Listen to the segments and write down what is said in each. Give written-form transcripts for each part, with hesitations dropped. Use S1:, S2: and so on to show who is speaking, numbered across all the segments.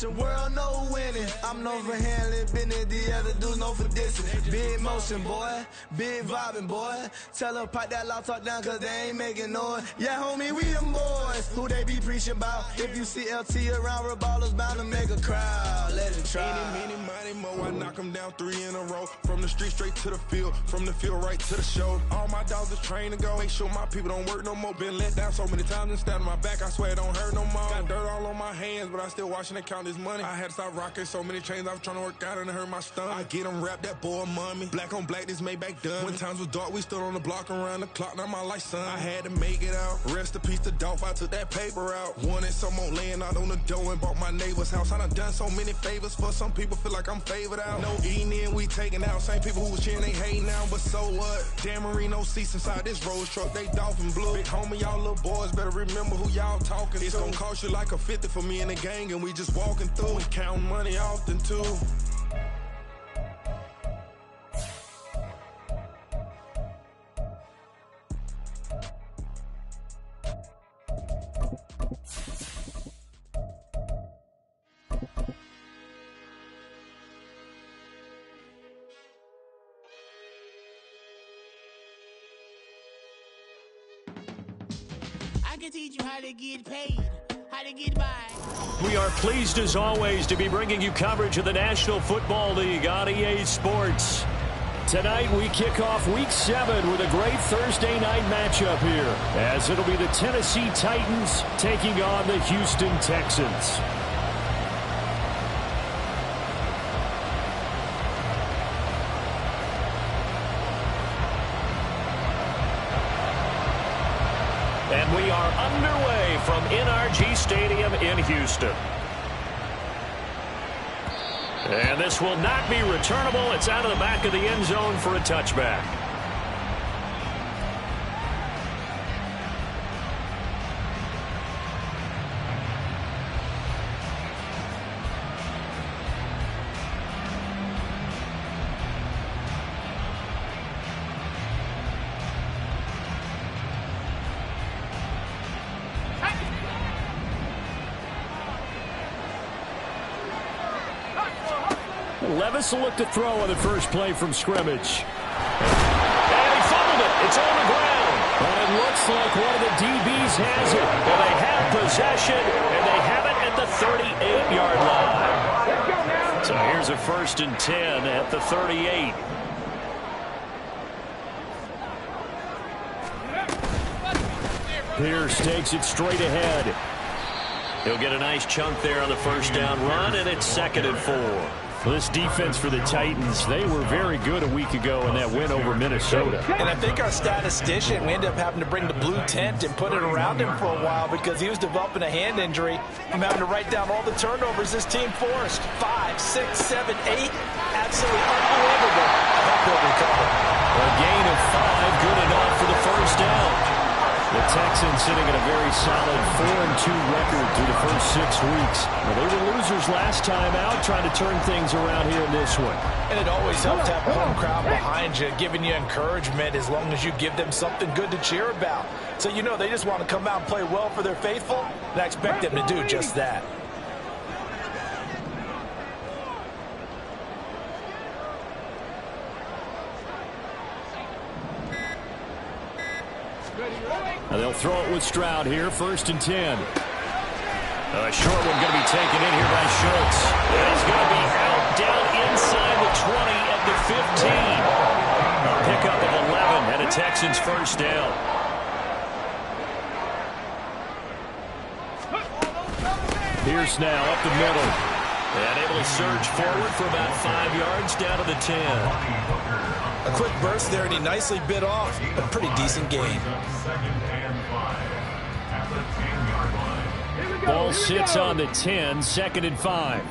S1: The world no winning. I'm known for handling business. The other dudes known for dissing. Big motion, boy. Big vibing, boy. Tell her pipe that loud talk down, cause they ain't making noise. Yeah, homie, we them boys. Who they be preaching about? If you see LT around, Reballo's bound to make a crowd. Let it try.
S2: Many, mo. I knock them down 3 in a row. From the street straight to the field. From the field right to the show. All my dogs is trained to go. Make sure my people don't work no more. Been let down so many times and stabbed on my back. I swear it don't hurt no more. Got dirt all on my hands, but I still watching and count this money. I had to stop rocking so many chains. I was trying to work out and it hurt my stomach. I get them wrapped, that boy mommy. Black on black, this Maybach done. When times was dark, we stood on the block around the clock. Now my life, son. I had to make it out. Rest in peace to Dolph. I took that paper out. Wanted some more laying out on the dough and bought my neighbor's house. I done so many favors for some people. Feel like I'm favored out. No eating in, we taking out. Same people who was cheering, they hating now. But so what? Dan Marino seats inside this Rolls truck. They dolphin blue. Big homie, y'all little boys better remember who y'all talking to. It's gonna cost you like a 50 for me and the gang, and we just walking through. We counting money often too.
S3: I can teach you how to get paid, how to get by.
S4: We are pleased as always to be bringing you coverage of the National Football League on EA Sports. Tonight we kick off Week 7 with a great Thursday night matchup here, as it'll be the Tennessee Titans taking on the Houston Texans. And we are underway from NRG Stadium in Houston. And this will not be returnable. It's out of the back of the end zone for a touchback. Levis will look to throw on the first play from scrimmage. And he fumbled it. It's on the ground. And it looks like one of the DBs has it. And they have possession, and they have it at the 38-yard line. So here's a 1st and 10 at the 38. Pierce takes it straight ahead. He'll get a nice chunk there on the first down run, and it's 2nd and 4. This defense for the Titans, they were very good a week ago in that win over Minnesota.
S5: And I think our statistician, we ended up having to bring the blue tent and put it around him for a while because he was developing a hand injury from having to write down all the turnovers this team forced. 5, 6, 7, 8. Absolutely unbelievable. I hope he'll recover.
S4: A gain of 5, good enough for the first down. The Texans sitting at a very solid 4-2 record through the first 6 weeks. Well, they were losers last time out, trying to turn things around here in this one.
S5: And it always helps to have a home crowd behind you, giving you encouragement as long as you give them something good to cheer about. So you know they just want to come out and play well for their faithful, and I expect them to do just that.
S4: And they'll throw it with Stroud here, 1st and 10. A short one going to be taken in here by Schultz. And he's going to be out down inside the 20 at the 15. A pickup of 11 and a Texans first down. Pierce now up the middle. And able to surge forward for about 5 yards down to the 10.
S5: A quick burst there, and he nicely bit off. A pretty decent gain.
S4: Ball sits on the 10, 2nd and 5.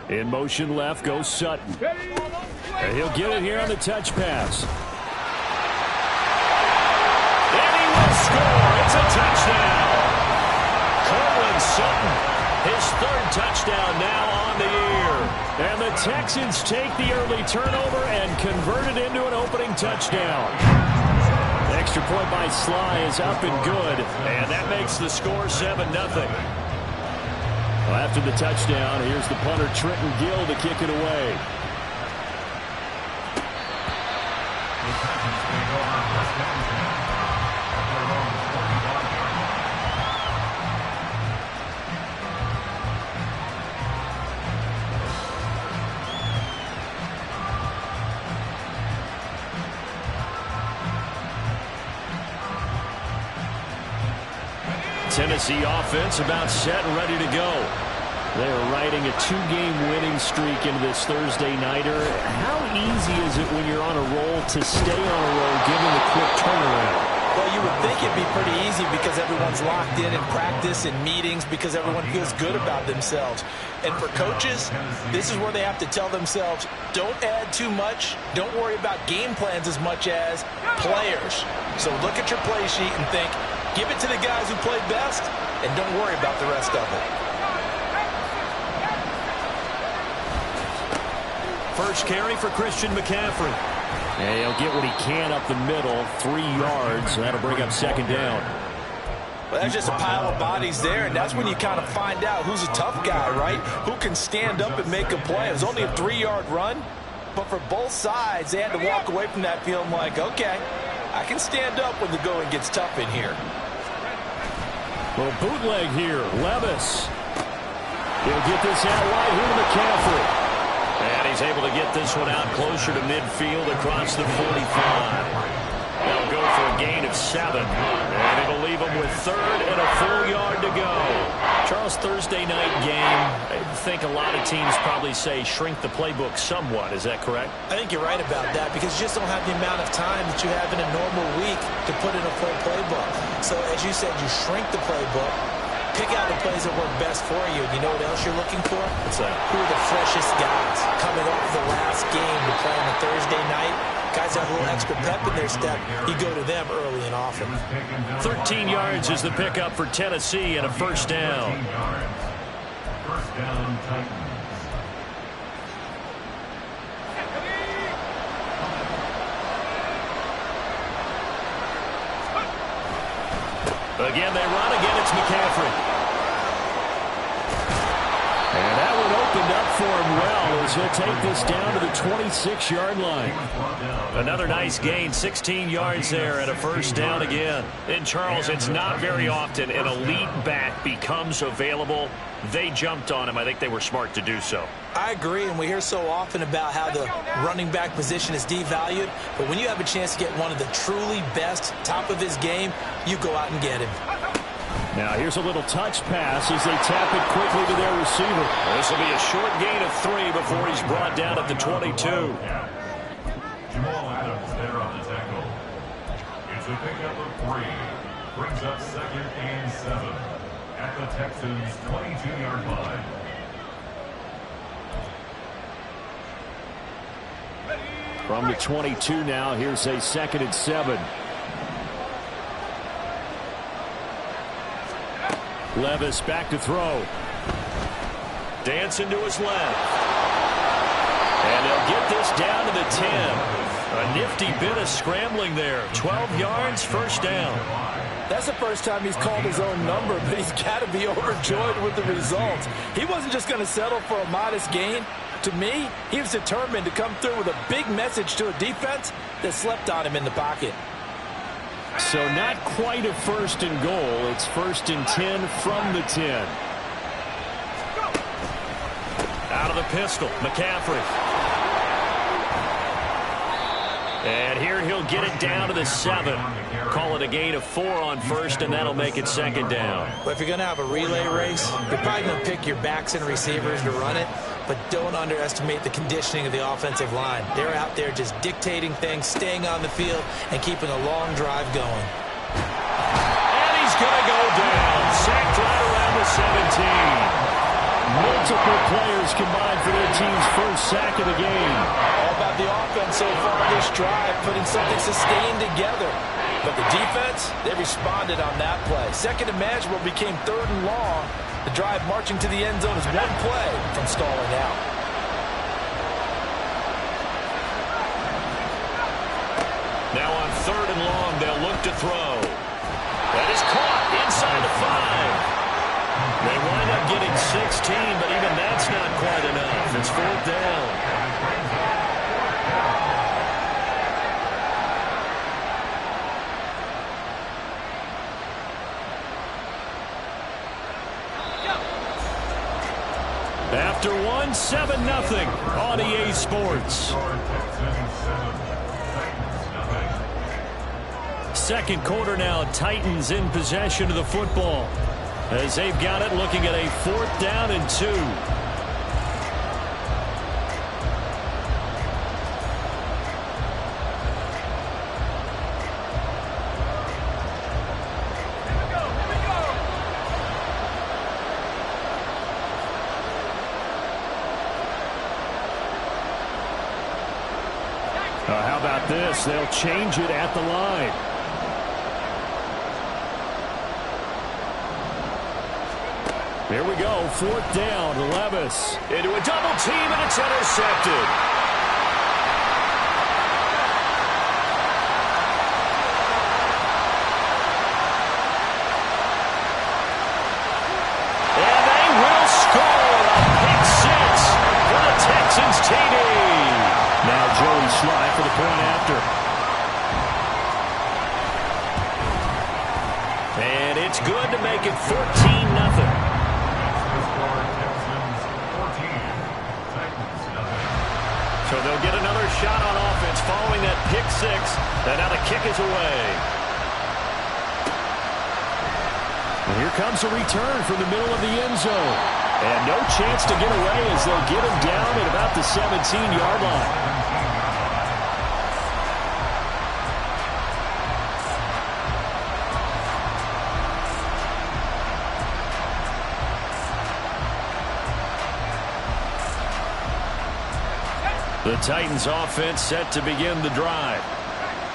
S4: In motion left goes Sutton. And he'll get it here on the touch pass. And he will score. It's a touchdown. Cortland Sutton, his 3rd touchdown now on the year. And the Texans take the early turnover and convert it into an opening touchdown. extra point by Sly is up and good, and that makes the score 7-0. Well, after the touchdown, here's the punter Trenton Gill to kick it away. Tennessee offense about set and ready to go. They're riding a 2-game winning streak into this Thursday nighter. How easy is it when you're on a roll to stay on a roll given the quick turnaround?
S5: Well, you would think it'd be pretty easy because everyone's locked in practice and meetings because everyone feels good about themselves. And for coaches, this is where they have to tell themselves, don't add too much. Don't worry about game plans as much as players. So look at your play sheet and think, give it to the guys who play best, and don't worry about the rest of it.
S4: First carry for Christian McCaffrey. And he'll get what he can up the middle, 3 yards. So that'll bring up second down.
S5: Well, that's just a pile of bodies there, and that's when you kind of find out who's a tough guy, right? Who can stand up and make a play. It was only a 3-yard run, but for both sides, they had to walk away from that feeling like, okay, I can stand up when the going gets tough in here.
S4: Little bootleg here. Levis. He'll get this out wide here to McCaffrey. And he's able to get this one out closer to midfield across the 45. They'll go for a gain of 7. And it'll leave them with 3rd and a full yard to go. Charles, Thursday night game, I think a lot of teams probably say shrink the playbook somewhat. Is that correct?
S5: I think you're right about that because you just don't have the amount of time that you have in a normal week to put in a full playbook. So as you said, you shrink the playbook, pick out the plays that work best for you. You know what else you're looking for?
S4: What's that?
S5: Who are the freshest guys coming off the last game to play on a Thursday night? Guys have a little extra pep in their step. You go to them early and often.
S4: 13 yards is the pickup for Tennessee and a first down.
S6: First down, Titans.
S4: Again, they run. Again, it's McCaffrey. And that one opened up for him well as he'll take this down to the 26-yard line. Another nice gain, 16 yards there and a first down again. And, Charles, it's not very often an elite back becomes available. They jumped on him. I think they were smart to do so.
S5: I agree, and we hear so often about how the running back position is devalued. But when you have a chance to get one of the truly best, top of his game, you go out and get him.
S4: Now here's a little touch pass as they tap it quickly to their receiver. This will be a short gain of 3 before he's brought down at the 22.
S6: Jamal Adams there on the tackle. It's a pickup of 3. Brings up 2nd and 7 at the Texans' 22-yard line.
S4: From the 22 now, here's a 2nd and 7. Levis back to throw. Dancing to his left. And they'll get this down to the 10. A nifty bit of scrambling there. 12 yards, first down.
S5: That's the first time he's called his own number, but he's got to be overjoyed with the results. He wasn't just going to settle for a modest gain. To me, he was determined to come through with a big message to a defense that slept on him in the pocket.
S4: So not quite a 1st and goal. It's 1st and 10 from the 10. Out of the pistol, McCaffrey. And here he'll get it down to the 7. Call it a gain of 4 on 1st, and that'll make it 2nd down.
S5: But if you're going to have a relay race, you're probably going to pick your backs and receivers to run it, but don't underestimate the conditioning of the offensive line. They're out there just dictating things, staying on the field, and keeping a long drive going.
S4: And he's going to go down. Sacked right around the 17. Multiple players combined for their team's first sack of the game.
S5: All about the offense so far this drive, putting something sustained together. But the defense, they responded on that play. 2nd and manageable became 3rd and long. The drive marching to the end zone is 1 play from stalling out.
S4: Now on 3rd and long, they'll look to throw. That is caught inside the 5. They wind up getting 16, but even that's not quite enough. It's 4th down. After 1, 7-0 on EA Sports. Second quarter now, Titans in possession of the football as they've got it, looking at a 4th down and 2. How about this? They'll change it at the line. Here we go, 4th down, Levis into a double team, and it's intercepted. And they will score a pick 6 for the Texans TD. Now Joey Sly for the point after. And it's good to make it 14-0. So they'll get another shot on offense following that pick 6. And now the kick is away. And here comes a return from the middle of the end zone. And no chance to get away as they'll get him down at about the 17-yard line. The Titans offense set to begin the drive.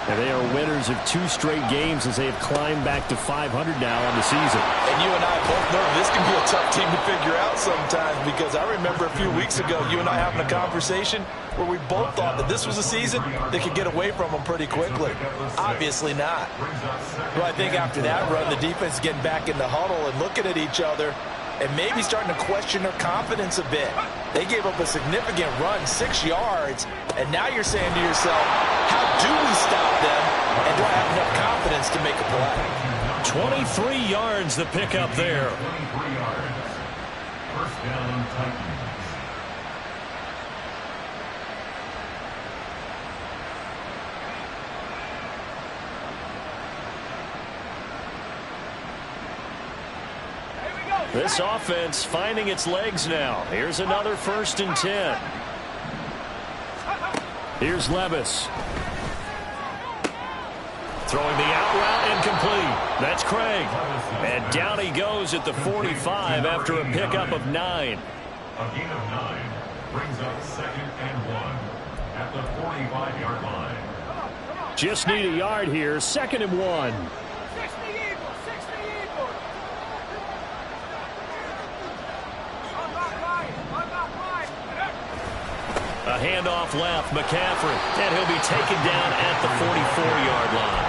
S4: And they are winners of 2 straight games as they have climbed back to 500 now on the season.
S5: And you and I both know this can be a tough team to figure out sometimes, because I remember a few weeks ago you and I having a conversation where we both thought that this was a season they could get away from them pretty quickly. Obviously not. Well, I think after that run, the defense is getting back in the huddle and looking at each other and maybe starting to question their confidence a bit. They gave up a significant run, 6 yards, and now you're saying to yourself, how do we stop them, and do I have enough confidence to make a play?
S4: 23 yards the pickup there.
S6: 23 yards. First down, Titans.
S4: This offense finding its legs now. Here's another 1st and 10. Here's Levis. Throwing the out route incomplete. That's Craig. And down he goes at the 45 after a pickup of 9.
S6: A gain of 9 brings up 2nd and 1 at the 45-yard line.
S4: Just need a yard here. 2nd and 1. A handoff left, McCaffrey, and he'll be taken down at the 44-yard line.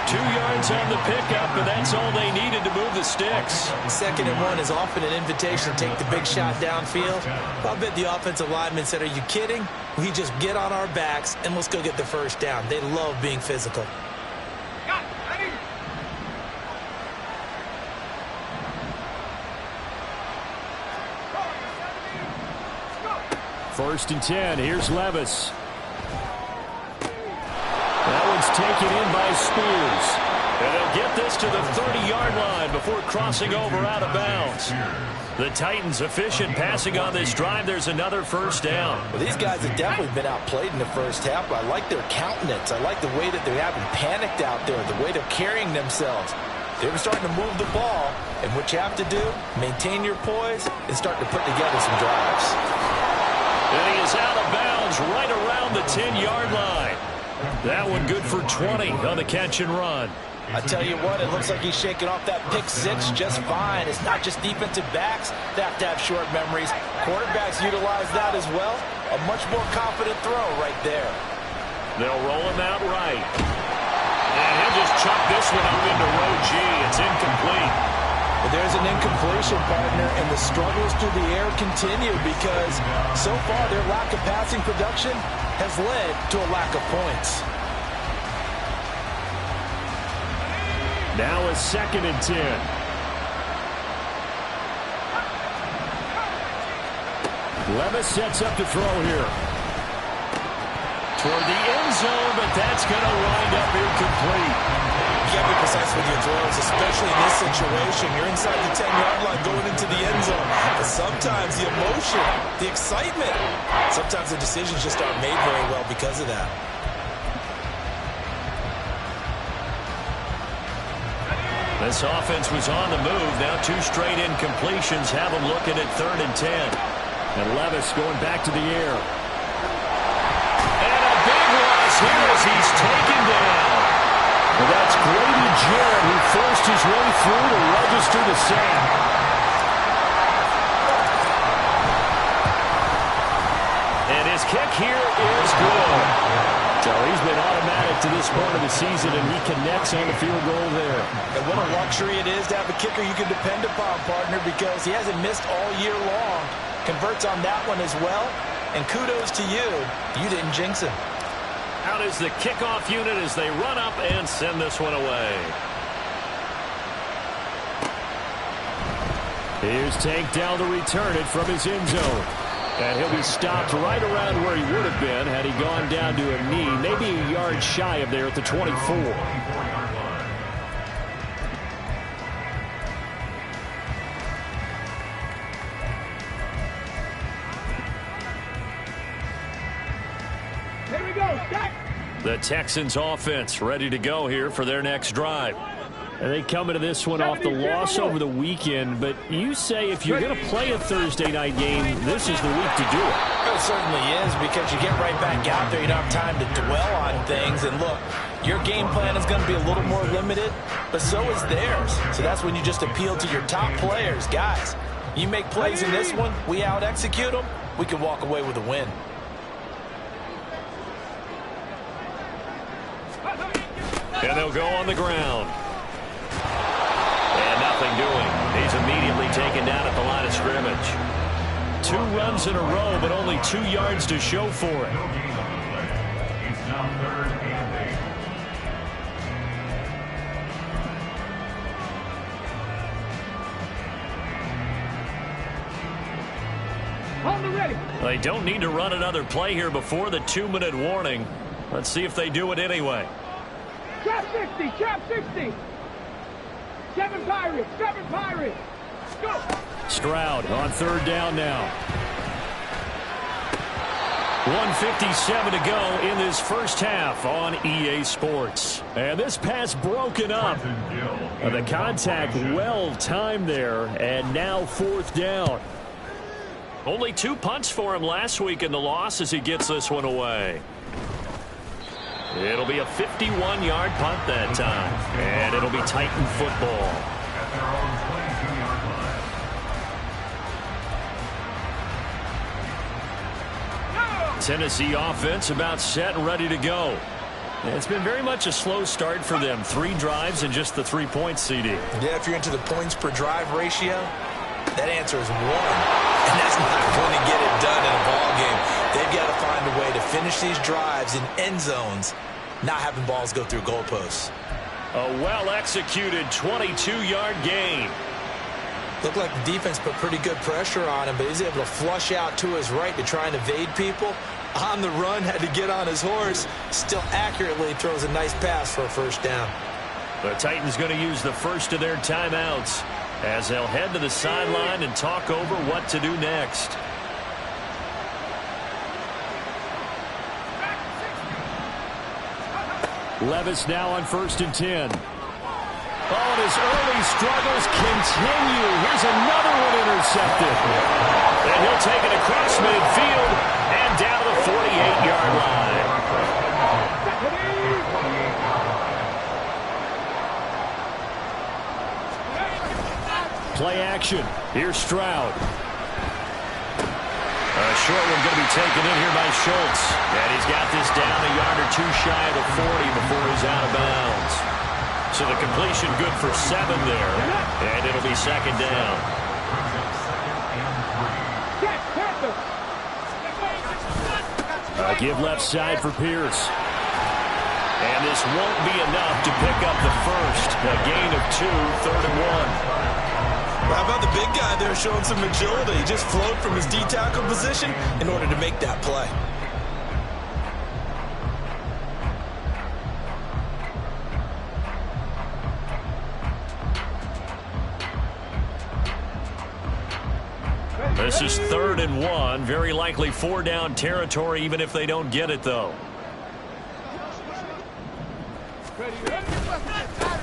S4: 2 yards on the pickup, and that's all they needed to move the sticks.
S5: 2nd and 1 is often an invitation to take the big shot downfield. I'll bet the offensive lineman said, are you kidding? We just get on our backs, and let's go get the 1st down. They love being physical.
S4: 1st and 10. Here's Levis. That one's taken in by Spears. And they'll get this to the 30-yard line before crossing over out of bounds. The Titans efficient passing on this drive. There's another 1st down.
S5: Well, these guys have definitely been outplayed in the first half. I like their countenance. I like the way that they haven't panicked out there, the way they're carrying themselves. They're starting to move the ball, and what you have to do, maintain your poise and start to put together some drives.
S4: And he is out of bounds right around the 10-yard line. That one good for 20 on the catch and run.
S5: I tell you what, it looks like he's shaking off that pick 6 just fine. It's not just defensive backs that have to have short memories. Quarterbacks utilize that as well. A much more confident throw right there.
S4: They'll roll him out right. And he'll just chuck this one up into row G. It's incomplete.
S5: Well, there's an incompletion, partner, and the struggles through the air continue because so far their lack of passing production has led to a lack of points.
S4: Now a 2nd and 10. Levis sets up to throw here. Toward the end zone, but that's going to wind up incomplete.
S5: You got to be precise with your throws, especially in this situation. You're inside the 10-yard line going into the end zone. But sometimes the emotion, the excitement, sometimes the decisions just aren't made very well because of that.
S4: This offense was on the move. Now 2 straight incompletions have them looking at 3rd and 10. And Levis going back to the air. And a big loss here as he's taken down. Well, that's Grady Jarrett who forced his way through to register the sack. And his kick here is good. So he's been automatic to this point of the season, and he connects on the field goal there.
S5: And what a luxury it is to have a kicker you can depend upon, partner, because he hasn't missed all year long. Converts on that one as well. And kudos to you. You didn't jinx him.
S4: Out is the kickoff unit as they run up and send this one away. Here's Tank down to return it from his end zone. And he'll be stopped right around where he would have been had he gone down to a knee, maybe a yard shy of there at the 24.
S7: Here we go, set.
S4: The Texans offense ready to go here for their next drive. And they come into this one off the loss over the weekend, but you say if you're going to play a Thursday night game, this is the week to do it.
S5: It certainly is, because you get right back out there. You don't have time to dwell on things. And look, your game plan is going to be a little more limited, but so is theirs. So that's when you just appeal to your top players. Guys, you make plays in this one, we out-execute them, we can walk away with a win.
S4: And they'll go on the ground. And nothing doing. He's immediately taken down at the line of scrimmage. 2 runs in a row, but only 2 yards to show for it.
S6: It's now 3rd and 8.
S7: Hold the ready.
S4: They don't need to run another play here before the 2-minute warning. Let's see if they do it anyway.
S7: Trap 60, trap 60. 7 Pirates, 7 Pirates. Go.
S4: Stroud on 3rd down now. 1:57 to go in this first half on EA Sports. And this pass broken up. The contact well timed there, and now 4th down. Only 2 punts for him last week in the loss as he gets this one away. It'll be a 51-yard punt that time, and it'll be Titan football.
S6: At their own 22-yard line.
S4: Tennessee offense about set and ready to go. It's been very much a slow start for them. 3 drives and just the 3 points, CD.
S5: Yeah, if you're into the points per drive ratio, that answer is 1. And that's not going to get it done in a ball game. They've got to find a way to finish these drives in end zones, not having balls go through goalposts.
S4: A well-executed 22-yard gain.
S5: Looked like the defense put pretty good pressure on him, but he's able to flush out to his right to try and evade people. On the run, had to get on his horse. Still accurately throws a nice pass for a 1st down.
S4: The Titans going to use the first of their timeouts as they'll head to the sideline and talk over what to do next. Levis now on 1st and 10. Oh, and his early struggles continue. Here's another one intercepted. And he'll take it across midfield and down to the 48-yard line. Play action. Here's Stroud. A A short one going to be taken in here by Schultz. And he's got this down a yard or two shy of the 40 before he's out of bounds. So the completion good for 7 there. And it'll be second down. Give left side for Pierce. And this won't be enough to pick up the first. A gain of 2, 3rd and 1.
S5: How about the big guy there showing some agility? He just flowed from his D-tackle position in order to make that play.
S4: This is 3rd and 1. Very likely 4-down territory, even if they don't get it, though.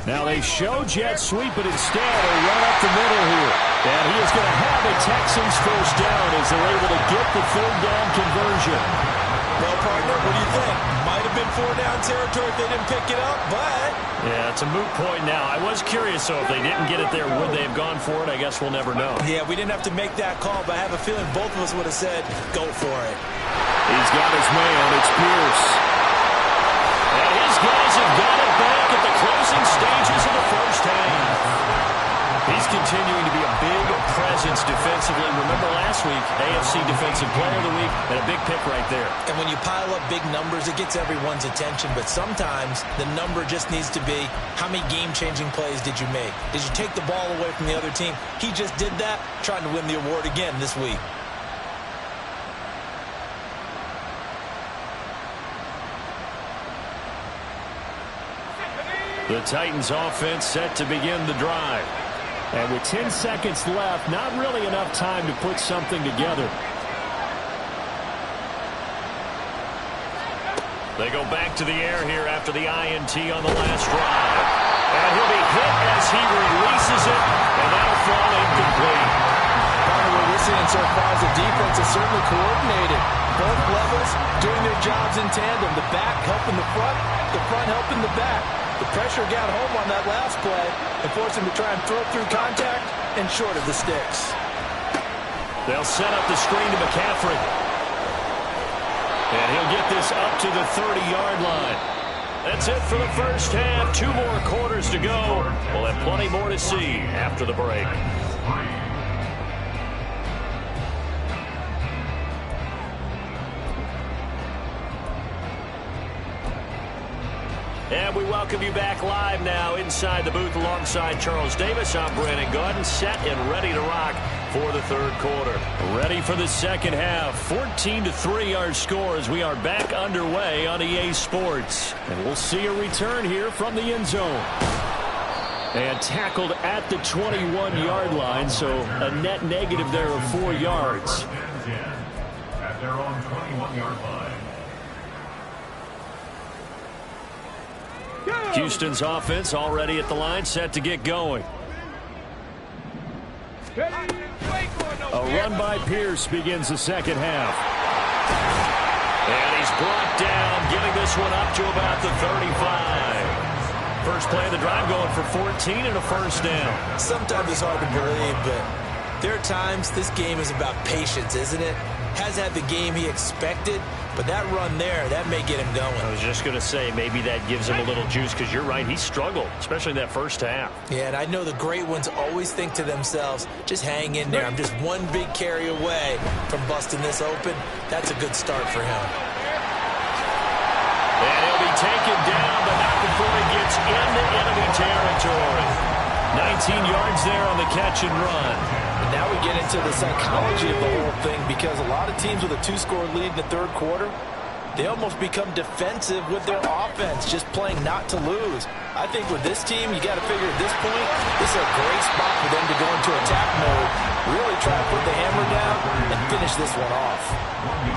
S4: Now they show jet sweep, but instead a run up the middle here. And he is going to have a Texans first down as they're able to get the 3rd down conversion.
S5: Well, partner, what do you think? Might have been 4-down territory if they didn't pick it up, but...
S4: Yeah, it's a moot point now. I was curious, so if they didn't get it there, would they have gone for it? I guess we'll never know.
S5: Yeah, we didn't have to make that call, but I have a feeling both of us would have said, go for it.
S4: He's got his man. It's Pierce. And his guys have got it back at the closing stages of the first half. He's continuing to be a big presence defensively. Remember last week, AFC Defensive Player of the Week, and a big pick right there.
S5: And when you pile up big numbers, it gets everyone's attention. But sometimes the number just needs to be, how many game-changing plays did you make? Did you take the ball away from the other team? He just did that, trying to win the award again this week.
S4: The Titans offense set to begin the drive. And with 10 seconds left, not really enough time to put something together. They go back to the air here after the INT on the last drive. And he'll be hit as he releases it, and that'll fall incomplete.
S5: What we're seeing so far is the defense is certainly coordinated. Both levels doing their jobs in tandem. The back helping the front helping the back. The pressure got home on that last play and forced him to try and throw through contact and short of the sticks.
S4: They'll set up the screen to McCaffrey. And he'll get this up to the 30-yard line. That's it for the first half. 2 more quarters to go. We'll have plenty more to see after the break. And we welcome you back live now inside the booth alongside Charles Davis. I'm Brandon Gaudin, set and ready to rock for the 3rd quarter. Ready for the second half. 14-3 our score as we are back underway on EA Sports. And we'll see a return here from the end zone. And tackled at the 21-yard line, so a net negative there of 4 yards.
S6: At their own 21-yard line.
S4: Houston's offense already at the line, set to get going. A run by Pierce begins the second half. And he's brought down, getting this one up to about the 35. First play of the drive going for 14 and a first down.
S5: Sometimes it's hard to believe, but there are times this game is about patience, isn't it? Has had the game he expected, but that run there, that may get him going.
S4: I was just going to say, maybe that gives him a little juice, because you're right, he struggled, especially in that first half.
S5: Yeah, and I know the great ones always think to themselves, just hang in there. I'm just one big carry away from busting this open. That's a good start for him.
S4: And he'll be taken down, but not before he gets into enemy territory. 19 yards there on the catch and run.
S5: And now we get into the psychology of the whole thing, because a lot of teams with a 2-score lead in the 3rd quarter, they almost become defensive with their offense, just playing not to lose. I think with this team, you got to figure at this point, this is a great spot for them to go into attack mode, really try to put the hammer down and finish this one off.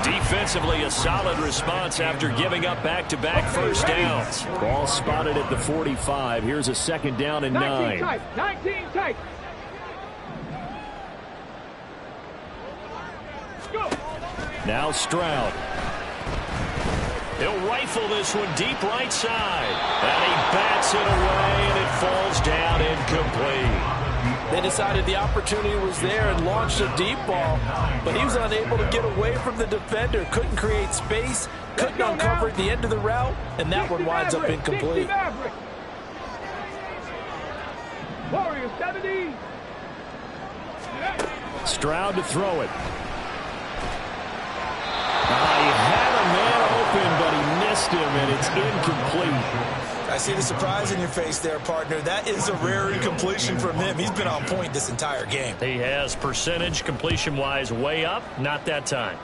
S4: Defensively, a solid response after giving up back-to-back first downs. Ball spotted at the 45. Here's a 2nd down and 9.
S7: 19 tight. Go.
S4: Now Stroud. He'll rifle this one deep right side. And he bats it away, and it falls down incomplete.
S5: They decided the opportunity was there and launched a deep ball, but he was unable to get away from the defender, couldn't create space, couldn't uncover at the end of the route, and that one winds up incomplete.
S7: Warriors 70.
S4: Stroud to throw it. He had a man open, but he missed him, and it's incomplete.
S5: I see the surprise in your face there, partner. That is a rare incompletion from him. He's been on point this entire game.
S4: He has percentage completion-wise way up, not that time.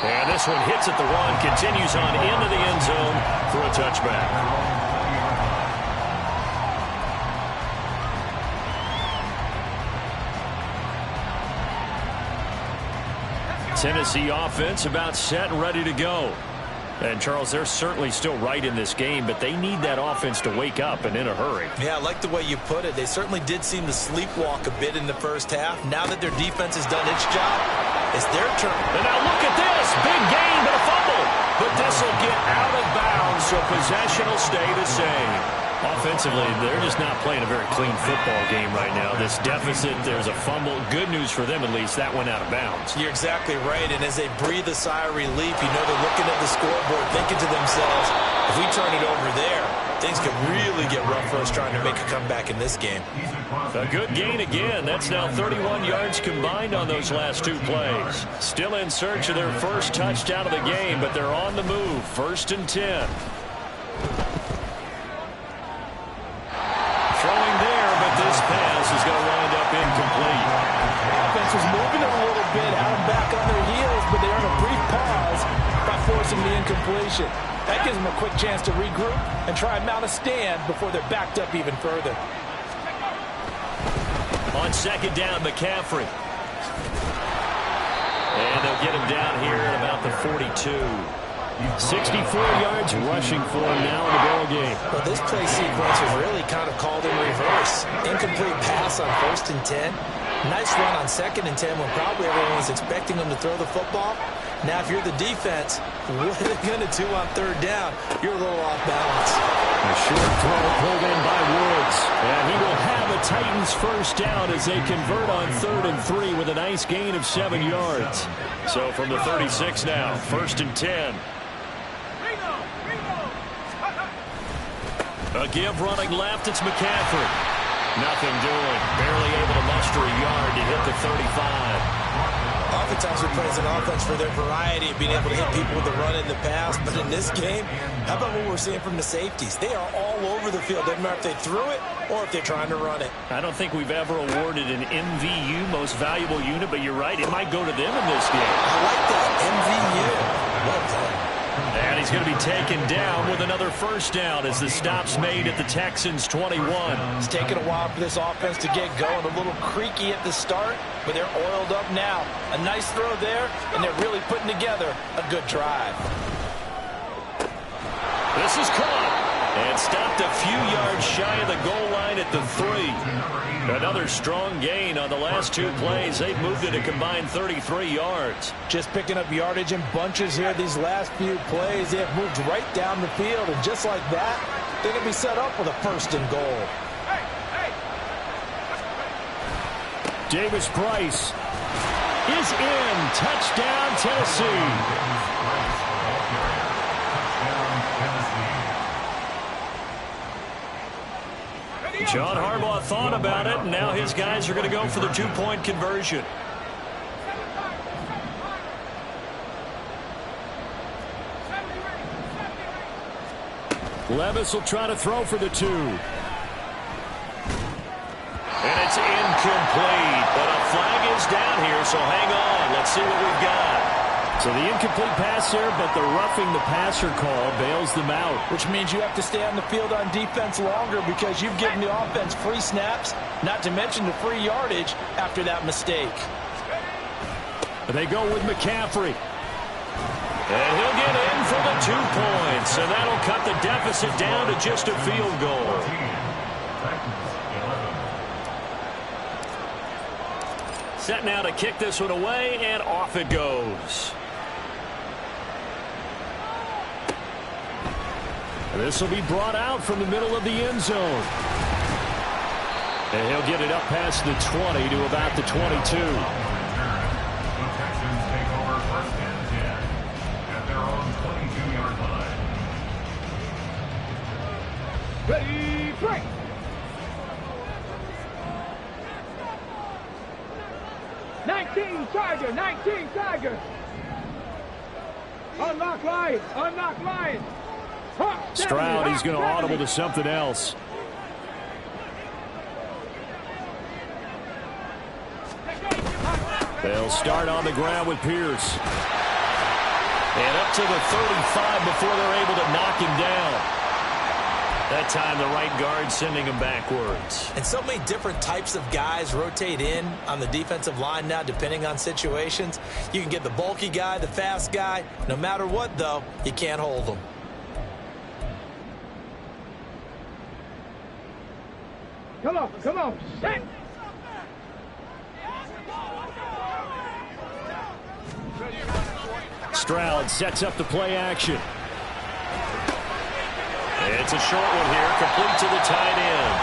S4: And this one hits at the one, continues on into the end zone for a touchback. Tennessee offense about set and ready to go. And, Charles, they're certainly still right in this game, but they need that offense to wake up and in a hurry.
S5: Yeah, I like the way you put it. They certainly did seem to sleepwalk a bit in the first half. Now that their defense has done its job, it's their turn.
S4: And now look at this. Big gain, but a fumble. But this will get out of bounds, so possession will stay the same. Offensively, they're just not playing a very clean football game right now. This deficit, there's a fumble. Good news for them, at least. That went out of bounds.
S5: You're exactly right, and as they breathe a sigh of relief, you know they're looking at the scoreboard, thinking to themselves, if we turn it over there, things could really get rough for us trying to make a comeback in this game.
S4: A good gain again. That's now 31 yards combined on those last two plays. Still in search of their first touchdown of the game, but they're on the move. 1st and 10. Throwing there, but this pass is going to wind up incomplete.
S5: Offense was moving a little bit out and back on their heels, but they earn a brief pause by forcing the incompletion. That gives them a quick chance to regroup and try and mount a stand before they're backed up even further.
S4: On 2nd down, McCaffrey. And they'll get him down here at about the 42. 64 yards rushing for him now in the ball game.
S5: Well, this play sequence was really kind of called in reverse. Incomplete pass on 1st and 10. Nice run on 2nd and 10 when probably everyone was expecting him to throw the football. Now, if you're the defense, what are they going to do on 3rd down? You're a little off balance.
S4: A short throw pulled in by Woods. And he will have a Titans first down as they convert on 3rd and 3 with a nice gain of 7 yards. So from the 36 now, 1st and 10. A give running left, it's McCaffrey. Nothing doing. Barely able to muster a yard to hit the 35.
S5: Oftentimes we praise an offense for their variety of being able to hit people with the run in the pass, but in this game, how about what we're seeing from the safeties? They are all over the field. Doesn't matter if they threw it or if they're trying to run it.
S4: I don't think we've ever awarded an MVU, most valuable unit, but you're right, it might go to them in this game.
S5: I like that, MVU. Well done.
S4: And he's going to be taken down with another first down as the stop's made at the Texans' 21.
S5: It's taken a while for this offense to get going. A little creaky at the start, but they're oiled up now. A nice throw there, and they're really putting together a good drive.
S4: This is caught and stopped a few yards shy of the goal line at the 3. Another strong gain on the last two plays. They've moved it a combined 33 yards.
S5: Just picking up yardage in bunches here these last few plays. They have moved right down the field, and just like that, they're going to be set up with a 1st and goal.
S4: Davis Price is in. Touchdown, Tennessee. John Harbaugh thought about it, and now his guys are going to go for the 2-point conversion. Levis will try to throw for the 2. And it's incomplete, but a flag is down here, so hang on. Let's see what we've got. So the incomplete pass there, but the roughing the passer call bails them out.
S5: Which means you have to stay on the field on defense longer because you've given the offense free snaps, not to mention the free yardage after that mistake.
S4: They go with McCaffrey. And he'll get in for the 2 points, and that'll cut the deficit down to just a field goal. Set now to kick this one away, and off it goes. This will be brought out from the middle of the end zone. And he'll get it up past the 20 to about the 22.
S6: The Texans take over first and 10 at their own 22-yard line.
S7: Ready, break. Nineteen Tiger. Unlock Lions.
S4: Stroud, he's going to audible to something else. They'll start on the ground with Pierce. And up to the 35 before they're able to knock him down. That time, the right guard sending him backwards.
S5: And so many different types of guys rotate in on the defensive line now, depending on situations. You can get the bulky guy, the fast guy. No matter what, though, you can't hold them.
S7: Come on, set.
S4: Stroud sets up the play action. It's a short one here, complete to the tight end.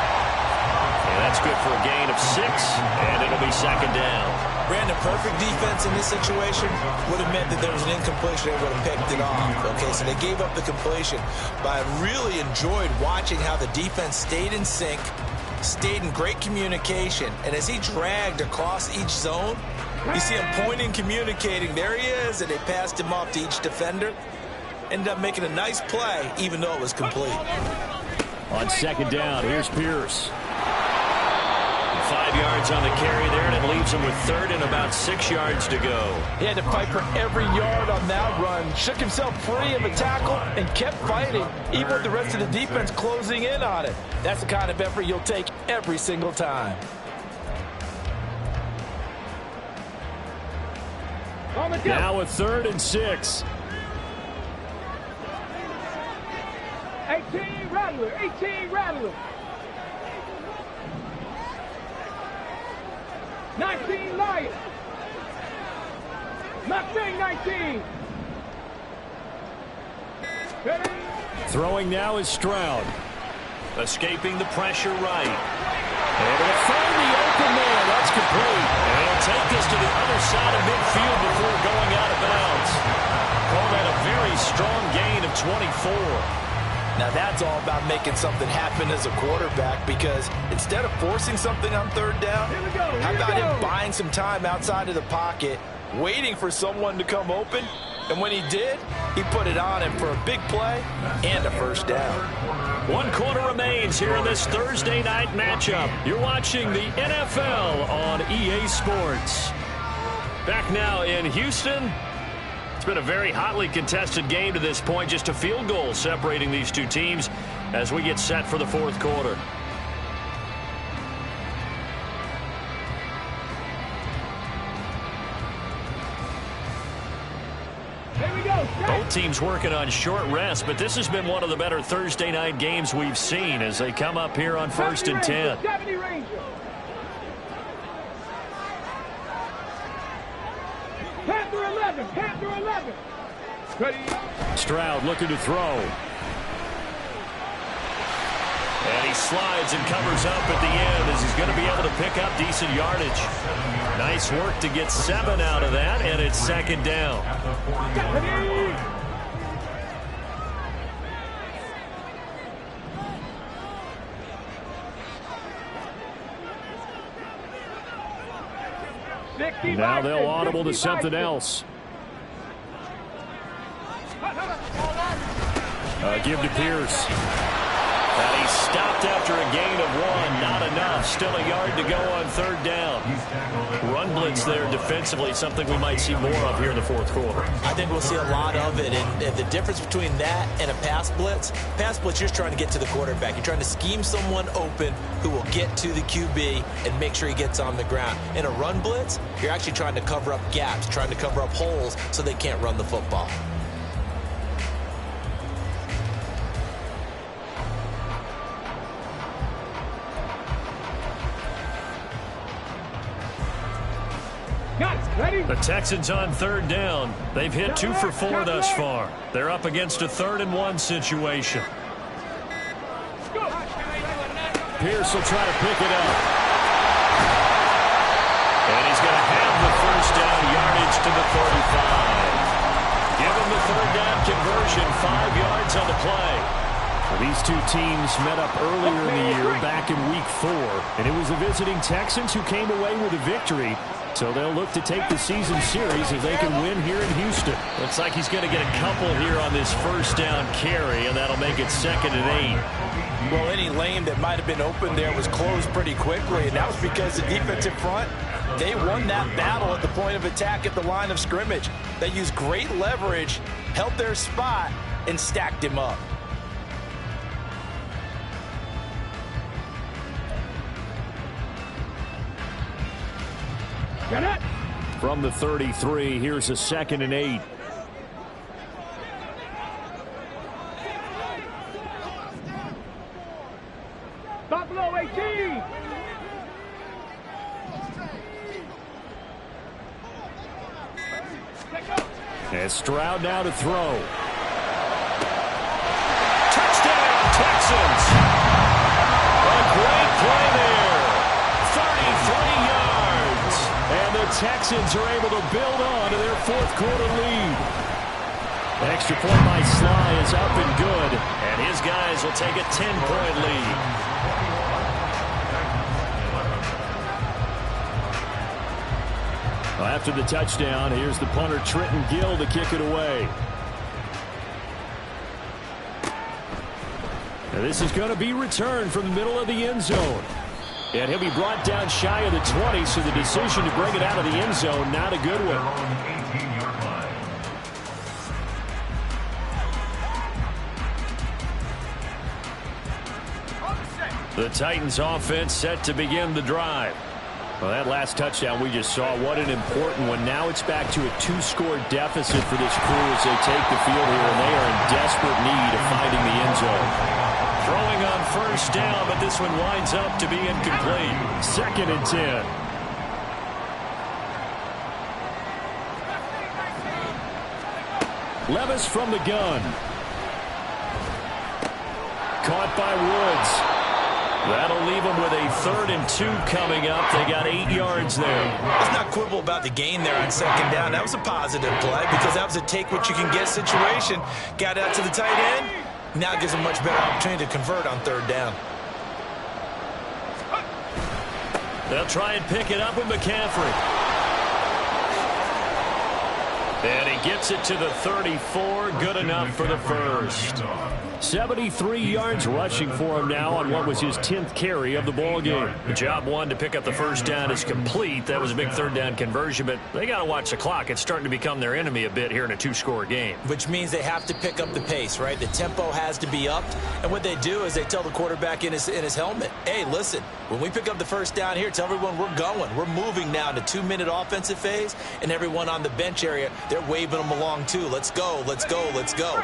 S4: And that's good for a gain of 6, and it'll be second down.
S5: Brandon, perfect defense in this situation would have meant that there was an incompletion. They would have picked it off. Okay, so they gave up the completion. But I really enjoyed watching how the defense stayed in sync, stayed in great communication. And as he dragged across each zone, you see him pointing, communicating. There he is, and they passed him off to each defender. Ended up making a nice play, even though it was complete.
S4: On second down, here's Pierce. 5 yards on the carry there, and it leaves him with third and about 6 yards to go.
S5: He had to fight for every yard on that run. Shook himself free of a tackle and kept fighting, even with the rest of the defense closing in on it. That's the kind of effort you'll take every single time.
S4: Now a 3rd and 6.
S7: 18 Rattler. 19 Lions. Mustang 19.
S4: Throwing now is Stroud. Escaping the pressure right. And it'll find the open man. That's complete. And it'll take us to the other side of midfield before going out of bounds. Call that a very strong gain of 24.
S5: Now that's all about making something happen as a quarterback, because instead of forcing something on third down, how about him buying some time outside of the pocket, waiting for someone to come open, and when he did, he put it on him for a big play and a first down.
S4: 1 quarter remains here in this Thursday night matchup. You're watching the NFL on EA Sports. Back now in Houston. It's been a very hotly contested game to this point. Just a field goal separating these two teams as we get set for the fourth quarter. Both teams working on short rest, but this has been one of the better Thursday night games we've seen as they come up here on 1st and 10.
S7: Panther 11.
S4: Stroud looking to throw. And he slides and covers up at the end as he's going to be able to pick up decent yardage. Nice work to get 7 out of that, and it's second down. Now they'll audible to something else. Give to Pierce. And he stopped after a gain of 1. Not enough. Still a yard to go on third down. Run blitz there defensively, something we might see more of here in the fourth quarter.
S5: I think we'll see a lot of it. And the difference between that and a pass blitz, you're trying to get to the quarterback. You're trying to scheme someone open who will get to the QB and make sure he gets on the ground. In a run blitz, you're actually trying to cover up gaps, trying to cover up holes so they can't run the football.
S4: The Texans on third down. They've hit 2 for 4 thus far. They're up against a 3rd and 1 situation. Pierce will try to pick it up. to the 35. Give him the third down conversion, 5 yards on the play. Well, these two teams met up earlier in the year, back in Week 4, and it was the visiting Texans who came away with a victory. So they'll look to take the season series if they can win here in Houston. Looks like he's going to get a couple here on this first down carry, and that'll make it 2nd and 8.
S5: Well, any lane that might have been open there was closed pretty quickly, and that was because the defensive front, they won that battle at the point of attack at the line of scrimmage. They used great leverage, held their spot, and stacked him up.
S4: From the 33, here's a 2nd and 8.
S7: Stop below 18.
S4: And Stroud now to throw. Touchdown, Texans! A great play there. 33 yards. And the Texans are able to build on to their 4th quarter lead. The extra point by Sly is up and good. And his guys will take a 10-point lead. After the touchdown, here's the punter Trenton Gill to kick it away. Now this is going to be returned from the middle of the end zone. And he'll be brought down shy of the 20, so the decision to bring it out of the end zone, not a good one. The Titans offense set to begin the drive. Well, that last touchdown we just saw, what an important one. Now it's back to a 2-score deficit for this crew as they take the field here, and they are in desperate need of finding the end zone. Throwing on first down, but this one winds up to be incomplete. 2nd and 10. Levis from the gun. Caught by Woods. That'll leave them with a 3rd and 2 coming up. They got 8 yards there.
S5: Let's not quibble about the gain there on 2nd down. That was a positive play because that was a take-what-you-can-get situation. Got out to the tight end. Now gives them a much better opportunity to convert on 3rd down.
S4: They'll try and pick it up with McCaffrey. And he gets it to the 34. Good enough for the first. 73 yards rushing for him now on what was his 10th carry of the ball game. The job one to pick up the first down is complete. That was a big 3rd down conversion, but they got to watch the clock. It's starting to become their enemy a bit here in a 2-score game.
S5: Which means they have to pick up the pace, right? The tempo has to be upped. And what they do is they tell the quarterback in his helmet, hey, listen, when we pick up the first down here, tell everyone we're going. We're moving now to 2-minute offensive phase, and everyone on the bench area, they're waving them along too. Let's go, let's go, let's go.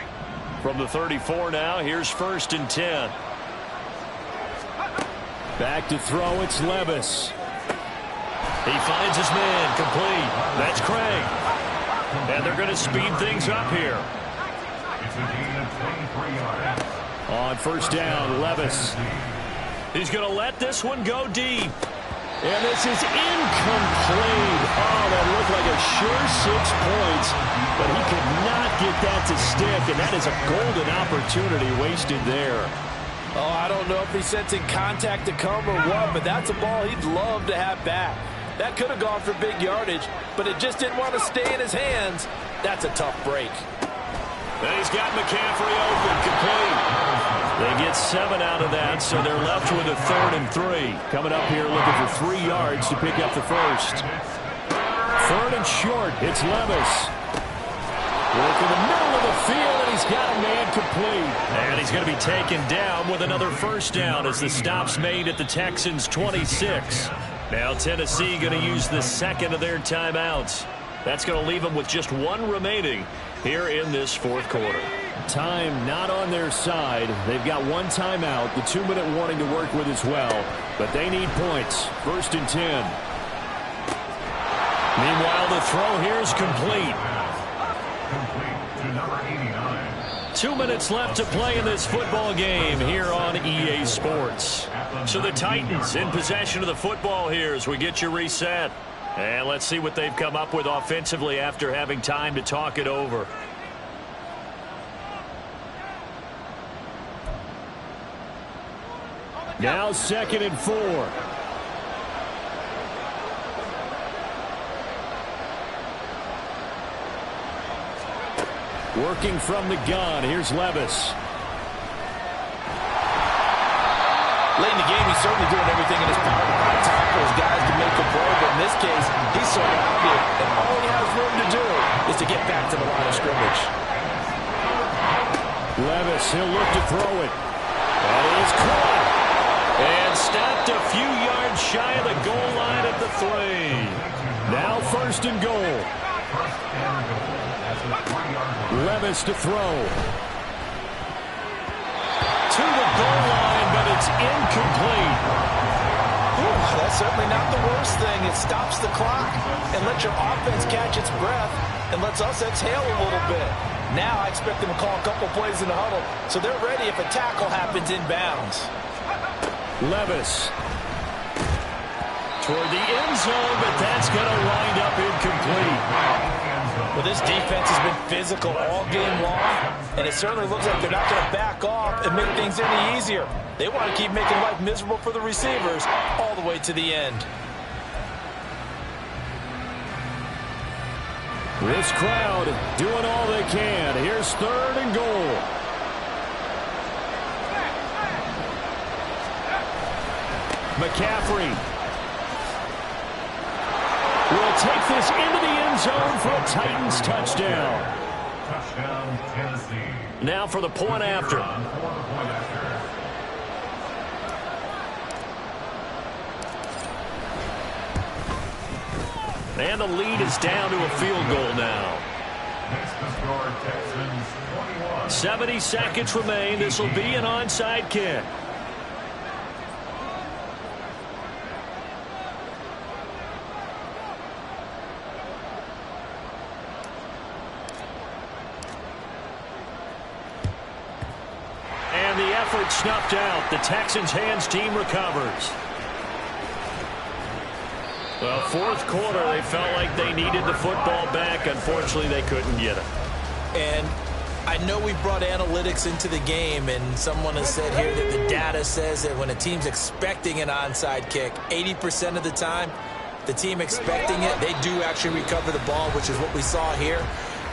S4: From the 34 now, here's 1st and 10. Back to throw, it's Levis. He finds his man, complete. That's Craig. And they're going to speed things up here. On first down, Levis. He's going to let this one go deep. And this is incomplete. Oh, that looked like a sure 6 points, but he could not get that to stick, and that is a golden opportunity wasted there.
S5: Oh, I don't know if he's sensing contact to come or what, but that's a ball he'd love to have back. That could have gone for big yardage, but it just didn't want to stay in his hands. That's a tough break.
S4: And he's got McCaffrey open, complete. They get 7 out of that, so they're left with a 3rd and 3. Coming up here looking for 3 yards to pick up the first. 3rd and short, it's Levis. Working the middle of the field, and he's got a man complete. And he's going to be taken down with another first down as the stop's made at the Texans' 26. Now Tennessee going to use the 2nd of their timeouts. That's going to leave them with just 1 remaining here in this 4th quarter. Time not on their side. They've got 1 timeout, the 2-minute warning to work with as well. But they need points. 1st and 10. Meanwhile, the throw here is complete.
S6: Complete to number 89.
S4: 2 minutes left to play in this football game here on EA Sports. So the Titans in possession of the football here as we get you reset. And let's see what they've come up with offensively after having time to talk it over. Now 2nd and 4. Working from the gun. Here's Levis.
S5: Late in the game, he's certainly doing everything in his power to tackle his guys to make a play. But in this case, he's surrounded, and all he has room to do is to get back to the line of scrimmage.
S4: Levis, he'll look to throw it. That is caught. And stopped a few yards shy of the goal line at the 3. Now 1st and goal. Levis to throw. To the goal line, but it's incomplete.
S5: That's certainly not the worst thing. It stops the clock and lets your offense catch its breath and lets us exhale a little bit. Now I expect them to call a couple plays in the huddle so they're ready if a tackle happens inbounds.
S4: Levis toward the end zone, but that's going to wind up incomplete.
S5: Well, this defense has been physical all game long, and it certainly looks like they're not going to back off and make things any easier. They want to keep making life miserable for the receivers all the way to the end.
S4: This crowd doing all they can. Here's 3rd and goal. McCaffrey will take this into the end zone for a Titans touchdown.
S6: Touchdown, Tennessee.
S4: Now for the point after. And the lead is down to a field goal now.
S6: Next to score, Texans 21.
S4: 70 seconds remain. This will be an onside kick. And the effort snuffed out. The Texans' hands team recovers. Well, 4th quarter, they felt like they needed the football back. Unfortunately, they couldn't get it.
S5: And I know we brought analytics into the game, and someone has said here that the data says that when a team's expecting an onside kick, 80% of the time, the team expecting it, they do actually recover the ball, which is what we saw here.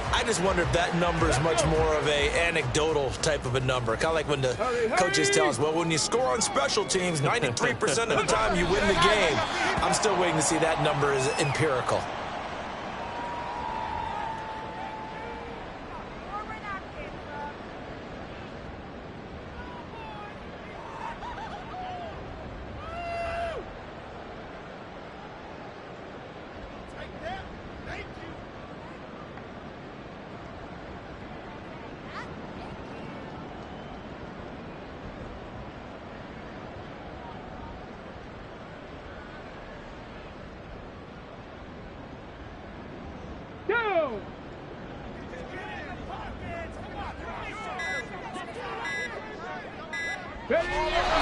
S5: I just wonder if that number is much more of a anecdotal type of a number. Kind of like when the coaches tell us, well, when you score on special teams, 93% of the time you win the game. I'm still waiting to see that number is empirical.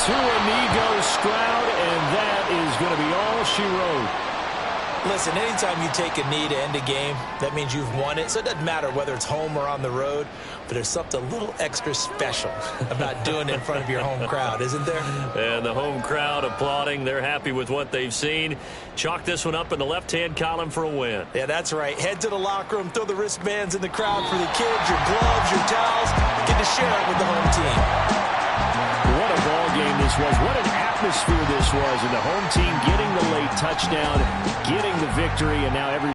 S4: To Amigo Stroud, and that is going to be all she wrote.
S5: Listen, anytime you take a knee to end a game, that means you've won it. So it doesn't matter whether it's home or on the road, but there's something a little extra special about doing it in front of your home crowd, isn't there?
S4: And the home crowd applauding. They're happy with what they've seen. Chalk this one up in the left-hand column for a win.
S5: Yeah, that's right. Head to the locker room, throw the wristbands in the crowd for the kids, your gloves, your towels. Get to share it with the home team.
S4: What a ball game this was. What an atmosphere this was. And the home team getting the late touchdown, getting the victory, and now every